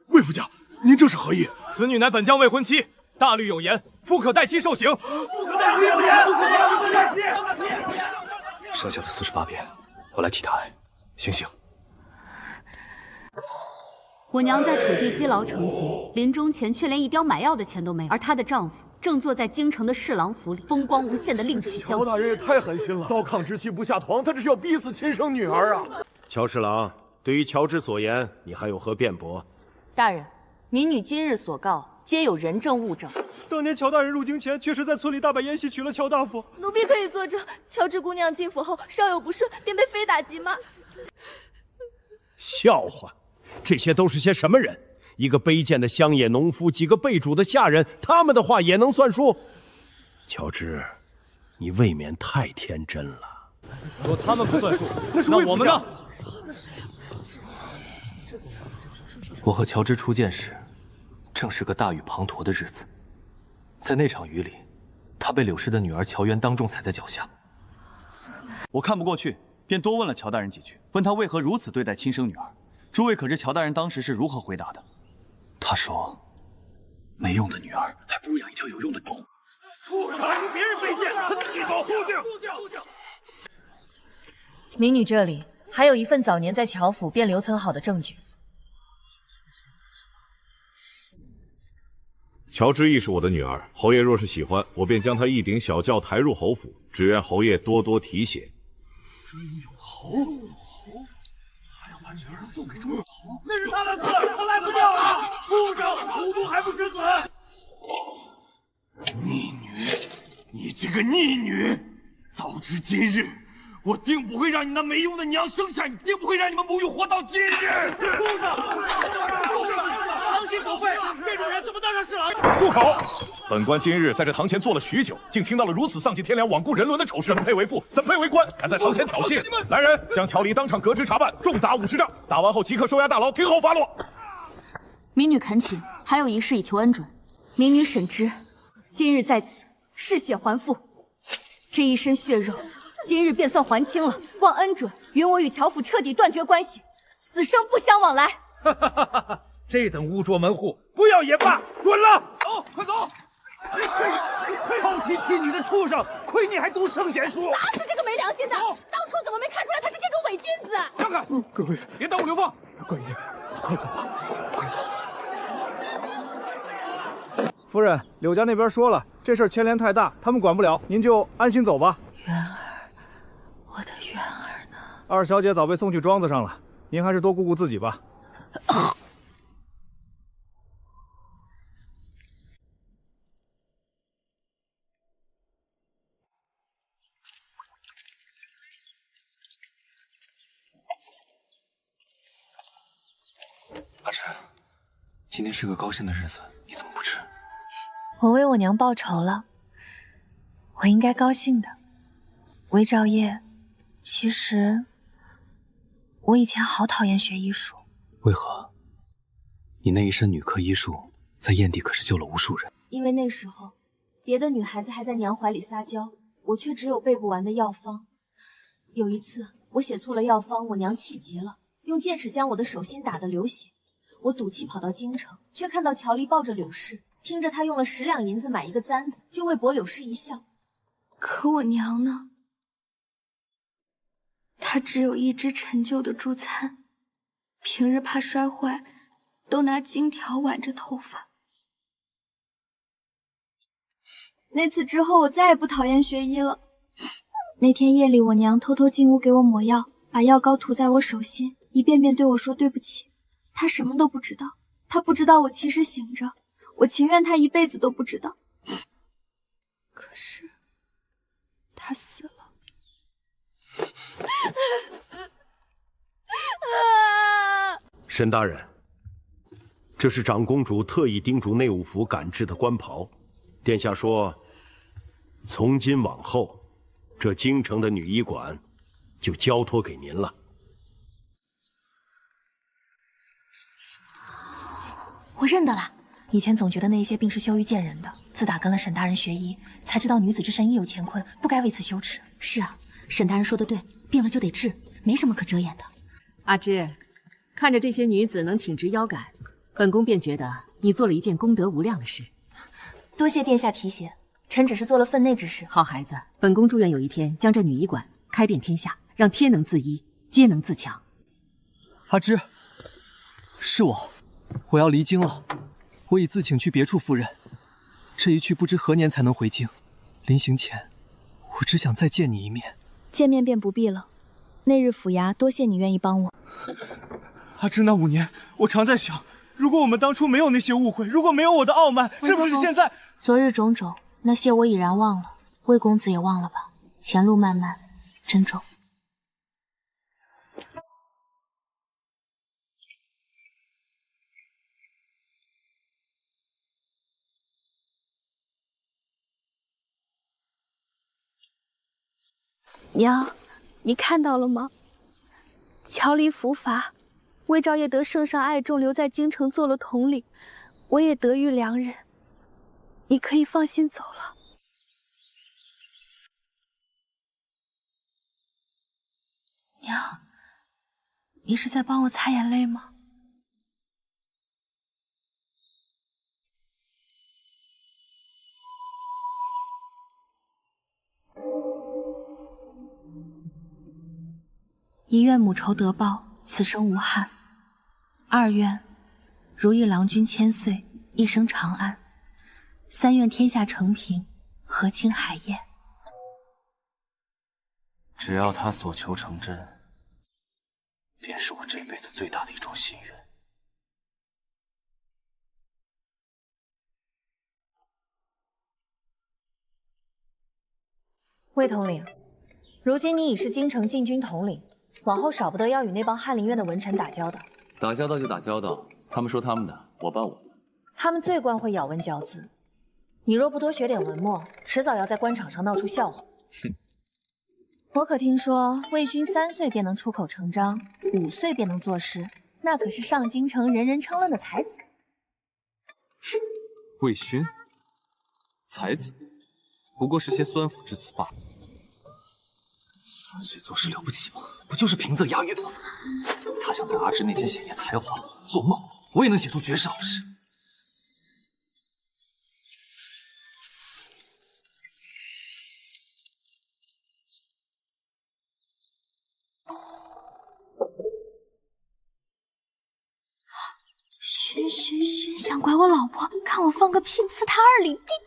魏副将，您这是何意？此女乃本将未婚妻，大律有言，夫可代妻受刑。剩下的48鞭，我来替他挨。行刑。我娘在楚地积劳成疾，临终前却连一雕买药的钱都没有，而她的丈夫正坐在京城的侍郎府里，风光无限的另娶娇妻。乔大人也太狠心了，糟糠之妻不下堂，他这是要逼死亲生女儿啊！乔侍郎，对于乔之所言，你还有何辩驳？大人，民女今日所告，皆有人证物证。当年乔大人入京前，确实在村里大摆宴席，娶了乔大夫。奴婢可以作证，乔治姑娘进府后稍有不顺，便被非打即骂。笑话！这些都是些什么人？一个卑贱的乡野农夫，几个被主的下人，他们的话也能算数？乔治，你未免太天真了。若他们不算数，那我们呢？我和乔治初见时，正是个大雨滂沱的日子。在那场雨里，他被柳氏的女儿乔媛当众踩在脚下。我看不过去，便多问了乔大人几句，问他为何如此对待亲生女儿。诸位可知乔大人当时是如何回答的？他说：“没用的女儿，还不如养一条有用的狗。”畜生，还别人卑贱，他自己走！肃静！民女这里还有一份早年在乔府便留存好的证据。乔之亦是我的女儿，侯爷若是喜欢，我便将她一顶小轿抬入侯府，只愿侯爷多多提携。真有侯，还要把女儿送给钟有侯，那是他的子，他来不掉了！畜生，糊涂还不识字！逆女，你这个逆女！早知今日，我定不会让你那没用的娘生下你，定不会让你们母女活到今日！畜生！狼心狗肺！这种人怎么当上侍郎？住口！本官今日在这堂前坐了许久，竟听到了如此丧尽天良、罔顾人伦的丑事。怎配为父？怎配为官？敢在堂前挑衅！来人，将乔离当场革职查办，重打50杖。打完后即刻收押大牢，听候发落。民女恳请，还有一事以求恩准。民女沈之，今日在此嗜血还父，这一身血肉，今日便算还清了。望恩准，允我与乔府彻底断绝关系，死生不相往来。这等污浊门户，不要也罢。准了，走，快走！抛妻弃女的畜生，亏你还读圣贤书！打死这个没良心的！当初怎么没看出来他是这种伪君子？看看，各位，别耽误流放。官爷，快走吧，快走。夫人，柳家那边说了，这事儿牵连太大，他们管不了，您就安心走吧。媛儿，我的媛儿呢？二小姐早被送去庄子上了，您还是多顾顾自己吧。阿芷，今天是个高兴的日子，你怎么不吃？我为我娘报仇了，我应该高兴的。魏兆业，其实我以前好讨厌学医术。为何？你那一身女科医术，在燕地可是救了无数人。因为那时候，别的女孩子还在娘怀里撒娇，我却只有背不完的药方。有一次，我写错了药方，我娘气急了，用剑齿将我的手心打得流血。我赌气跑到京城，却看到乔丽抱着柳氏，听着她用了10两银子买一个簪子，就为博柳氏一笑。可我娘呢？她只有一只陈旧的珠簪，平日怕摔坏，都拿金条挽着头发。那次之后，我再也不讨厌学医了。那天夜里，我娘偷偷进屋给我抹药，把药膏涂在我手心，一遍遍对我说对不起。她什么都不知道，她不知道我其实醒着，我情愿她一辈子都不知道。可是，她死了。沈大人，这是长公主特意叮嘱内务府赶制的官袍。殿下说，从今往后，这京城的女医馆就交托给您了。我认得了，以前总觉得那些病是羞于见人的，自打跟了沈大人学医，才知道女子之身亦有乾坤，不该为此羞耻。是啊，沈大人说的对，病了就得治，没什么可遮掩的。阿芝，看着这些女子能挺直腰杆，本宫便觉得你做了一件功德无量的事。多谢殿下提携，臣只是做了分内之事。好孩子，本宫祝愿有一天将这女医馆开遍天下，让天能自医，皆能自强。阿芝，是我要离京了，我已自请去别处赴任，这一去不知何年才能回京。临行前，我只想再见你一面。见面便不必了，那日府衙多谢你愿意帮我。阿芝，那5年，我常在想，如果我们当初没有那些误会，如果没有我的傲慢，是不是现在……昨日种种，那些我已然忘了，魏公子也忘了吧。前路漫漫，珍重。娘，你看到了吗？乔离伏法，魏兆业得圣上爱重，留在京城做了统领，我也得遇良人，你可以放心走了。娘，你是在帮我擦眼泪吗？1愿母仇得报，此生无憾。2愿如意郎君千岁，一生长安。3愿天下承平，和庆海晏。只要他所求成真，便是我这辈子最大的一桩心愿。魏统领，如今你已是京城禁军统领，往后少不得要与那帮翰林院的文臣打交道。打交道就打交道，他们说他们的，我办我的。他们最惯会咬文嚼字，你若不多学点文墨，迟早要在官场上闹出笑话。哼！我可听说魏勋3岁便能出口成章，5岁便能作诗，那可是上京城人人称论的才子。魏勋，才子，不过是些酸腐之词罢了。3岁作诗了不起吗？不就是平仄押韵吗？他想在阿芝面前显现才华，做梦！我也能写出绝世好诗。勋想拐我老婆，看我放个屁呲他2里地。